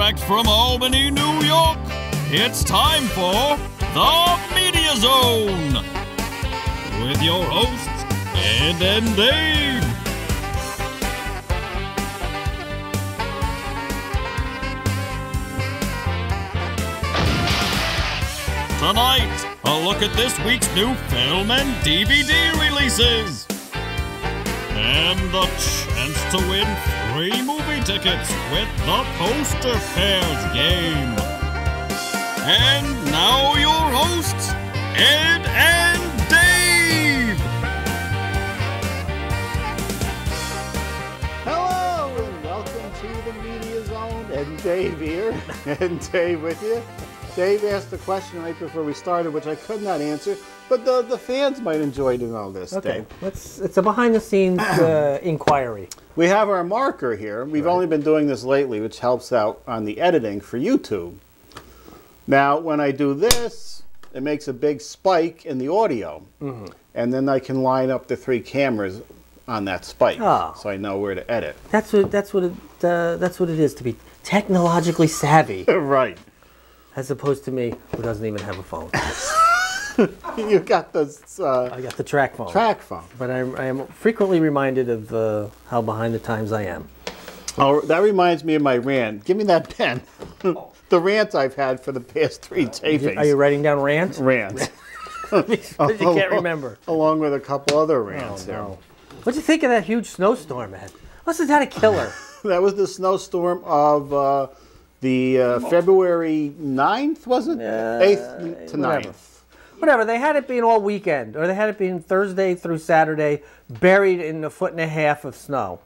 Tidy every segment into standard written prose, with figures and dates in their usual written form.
Direct from Albany, New York, it's time for the Media Zone with your hosts, Ed and Dave. Tonight, a look at this week's new film and DVD releases. And the chance to win free movie tickets with the Poster Pairs game. And now your hosts, Ed and Dave. Hello and welcome to the Media Zone. Ed and Dave here. Ed and Dave with you. Dave asked a question right before we started, which I could not answer, but the fans might enjoy to know this, okay. Dave. It's a behind-the-scenes inquiry. We have our marker here. We've only been doing this lately, which helps out on the editing for YouTube. Now, when I do this, it makes a big spike in the audio, and then I can line up the 3 cameras on that spike, so I know where to edit. That's what it is to be technologically savvy. Right. As opposed to me, who doesn't even have a phone. You got this. I got the track phone. Track phone. But I am frequently reminded of how behind the times I am. Oh, that reminds me of my rant. Give me that pen. The rant I've had for the past 3 tapings. Are you writing down rants? Rants. Because you can't remember. Along with a couple other rants. Oh, no. What'd you think of that huge snowstorm, Ed? Wasn't that a killer? That was the snowstorm of the February 9th, wasn't it? 8th to 9th. Whatever. They had it being all weekend, or they had it being Thursday through Saturday, buried in 1.5 feet of snow.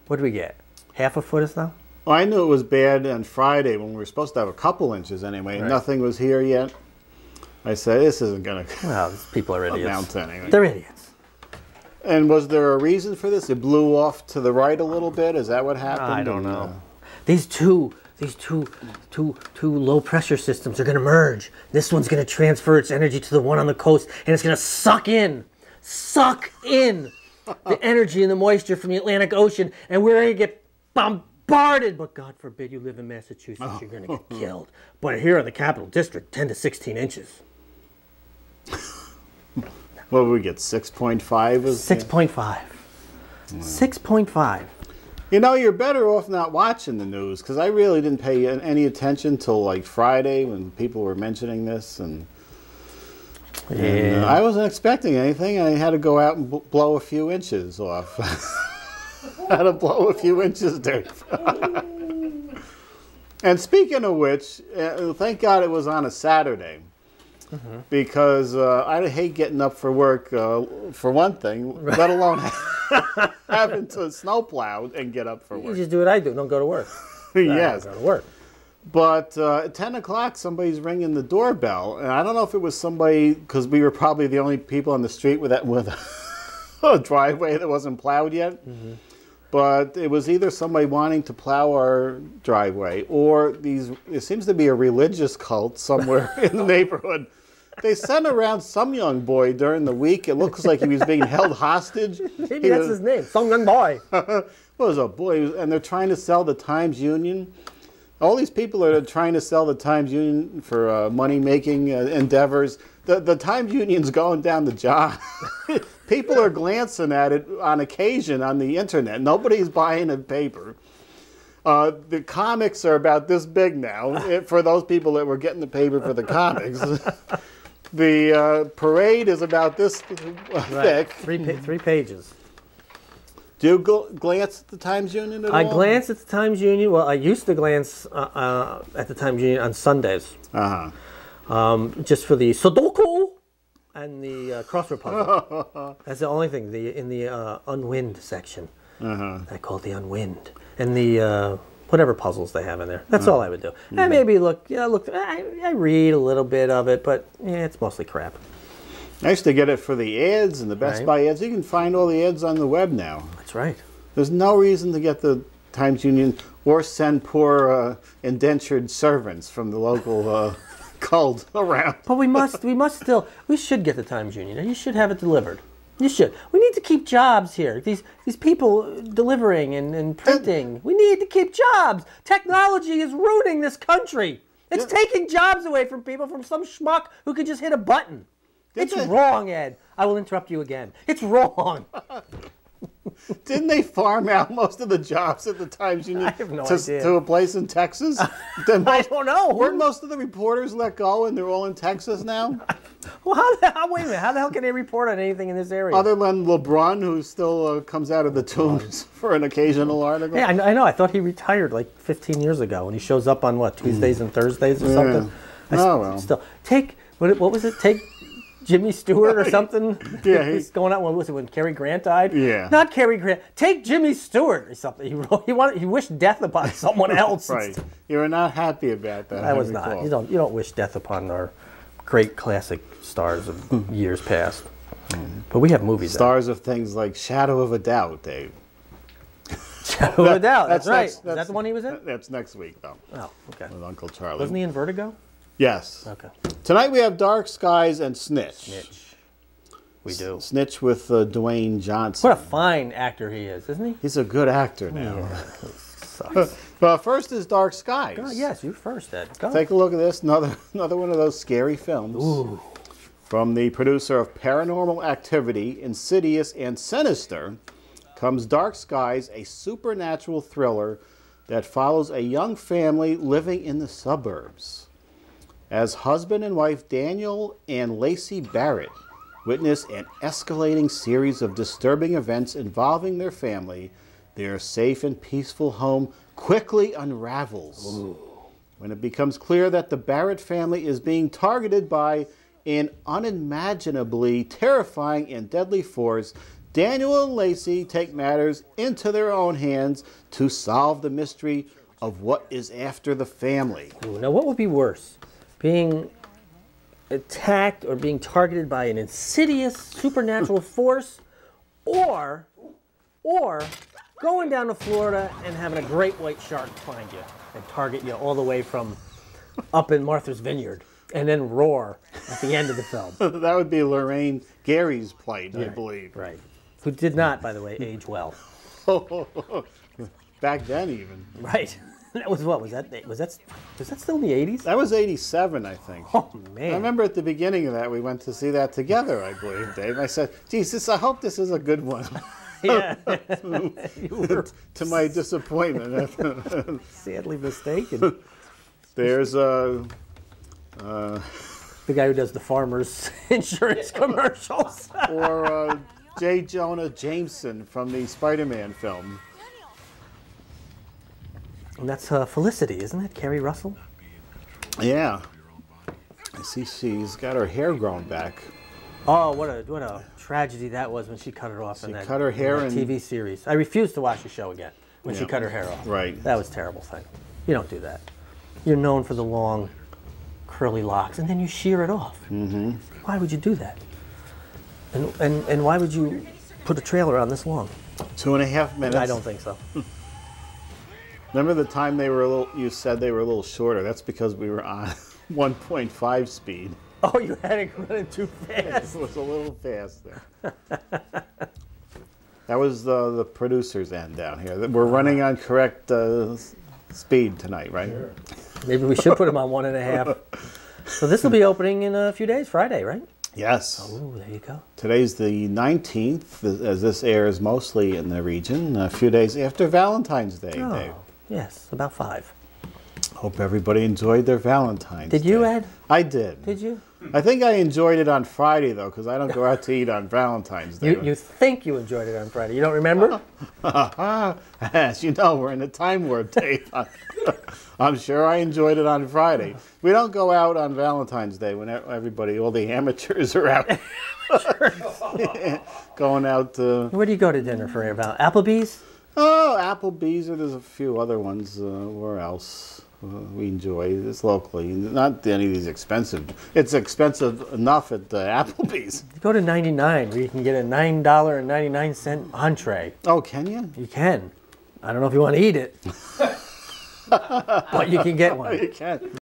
What did we get? Half a foot of snow? Well, I knew it was bad on Friday when we were supposed to have a couple inches anyway. Right. Nothing was here yet. I said, this isn't going to well, these people are idiots. amount to anything. They're idiots. And was there a reason for this? It blew off to the right a little bit? Is that what happened? I don't know. These two low pressure systems are going to merge. This one's going to transfer its energy to the one on the coast, and it's going to suck in the energy and the moisture from the Atlantic Ocean, and we're going to get bombarded. But God forbid you live in Massachusetts, you're going to get killed. But here in the Capital District, 10 to 16 inches. What did we get, 6.5? 6.5. Wow. 6.5. You know, you're better off not watching the news, because I really didn't pay any attention till like Friday when people were mentioning this, and I wasn't expecting anything. I had to go out and blow a few inches off. Had to blow a few inches, Dave. And speaking of which, thank God it was on a Saturday. Because I hate getting up for work, for one thing, let alone having to snowplow and get up for work. You just do what I do. Don't go to work. Yes. Don't go to work. But at 10 o'clock, somebody's ringing the doorbell. And I don't know if it was somebody, because we were probably the only people on the street with a driveway that wasn't plowed yet. But it was either somebody wanting to plow our driveway, or it seems to be a religious cult somewhere in the neighborhood. They sent around some young boy during the week. It looks like he was being held hostage. Maybe that's his name, some young boy. Well, it was a boy, and they're trying to sell the Times-Union. All these people are trying to sell the Times-Union for money-making endeavors. The Times-Union's going down the job. People are glancing at it on occasion on the internet. Nobody's buying a paper. The comics are about this big now, for those people that were getting the paper for the comics. The parade is about this thick. 3 pages. Do you glance at the Times-Union at all? I glance at the Times-Union. Well, I used to glance at the Times-Union on Sundays. Just for the Sudoku and the crossword puzzle. That's the only thing. In the unwind section. I call it the unwind. And the whatever puzzles they have in there. That's all I would do. I maybe I read a little bit of it, but yeah, it's mostly crap. I used to get it for the ads and the Best Buy ads. You can find all the ads on the web now. That's right. There's no reason to get the Times-Union or send poor indentured servants from the local cult around. But we should get the Times-Union. You should have it delivered. You should. We need to keep jobs here. These people delivering and printing. We need to keep jobs. Technology is ruining this country. It's taking jobs away from people, from some schmuck who could just hit a button. It's wrong, Ed. I will interrupt you again. It's wrong. Didn't they farm out most of the jobs at the Times Union to a place in Texas? I don't know. Weren't most of the reporters let go and they're all in Texas now? Well, wait a minute. How the hell can they report on anything in this area? Other than LeBron, who still comes out of the tombs for an occasional article. Yeah, I know. I thought he retired like 15 years ago, and he shows up on what, Tuesdays and Thursdays or something. Still take what was it? Take Jimmy Stewart or something? Yeah, he's going out. What was it when Cary Grant died? Yeah, not Cary Grant. Take Jimmy Stewart or something. He wished death upon someone else. Right. You were not happy about that. I was not. You don't wish death upon our great classic stars of years past. But we have movies. Stars of things like Shadow of a Doubt, Dave. Shadow of a Doubt. That's right. Is that the one he was in? That's next week, though. Oh, okay. With Uncle Charlie. Wasn't he in Vertigo? Yes. Okay. Tonight we have Dark Skies and Snitch. Snitch. We do. Snitch with Dwayne Johnson. What a fine actor he is, isn't he? He's a good actor now. Yeah. Sucks. But first is Dark Skies. Oh, yes, you first, Ed. Go. Take a look at this. Another one of those scary films. Ooh. From the producer of Paranormal Activity, Insidious, and Sinister comes Dark Skies, a supernatural thriller that follows a young family living in the suburbs. As husband and wife Daniel and Lacey Barrett witness an escalating series of disturbing events involving their family, their safe and peaceful home quickly unravels. Ooh. When it becomes clear that the Barrett family is being targeted by an unimaginably terrifying and deadly force, Daniel and Lacey take matters into their own hands to solve the mystery of what is after the family. Ooh, now, what would be worse? Being attacked or being targeted by an insidious supernatural force, or going down to Florida and having a great white shark find you and target you all the way from up in Martha's Vineyard and then roar at the end of the film. That would be Lorraine Gary's plight, I believe. Right. Who did not, by the way, age well. Back then even. Right. That was what? Was that still in the 80s? That was 87, I think. Oh, man. I remember at the beginning of that, we went to see that together, I believe, Dave. I said, Jesus, I hope this is a good one. Yeah. To my disappointment. Sadly mistaken. There's the guy who does the farmers insurance commercials. Or J. Jonah Jameson from the Spider-Man film. And that's Felicity, isn't it? Carrie Russell? Yeah. I see she's got her hair grown back. Oh, what a tragedy that was when she cut it off in that TV series. I refused to watch the show again when she cut her hair off. Right. That was a terrible thing. You don't do that. You're known for the long, curly locks, and then you shear it off. Mm-hmm. Why would you do that? And why would you put a trailer on this long? 2.5 minutes. I don't think so. Remember the time they were you said they were a little shorter. That's because we were on 1.5 speed. Oh, you had it running too fast. It was a little fast there. That was the producer's end down here. We're running on correct speed tonight, right? Sure. Maybe we should put them on 1.5. So this will be opening in a few days, Friday, right? Yes. Oh, there you go. Today's the 19th, as this airs mostly in the region, a few days after Valentine's Day, Dave. Yes, about 5. Hope everybody enjoyed their Valentine's Day. Did you, Ed? I did. Did you? I think I enjoyed it on Friday, though, because I don't go out to eat on Valentine's Day. You think you enjoyed it on Friday. You don't remember? As you know, we're in a time warp, Dave. I'm sure I enjoyed it on Friday. We don't go out on Valentine's Day when all the amateurs are out. Going out to... Where do you go to dinner for Applebee's? Oh, Applebee's, or there's a few other ones. Where else we enjoy this locally? Not any of these expensive. It's expensive enough at Applebee's. You go to 99, where you can get a $9.99 entree. Oh, can you? You can. I don't know if you want to eat it, but you can get one. You can.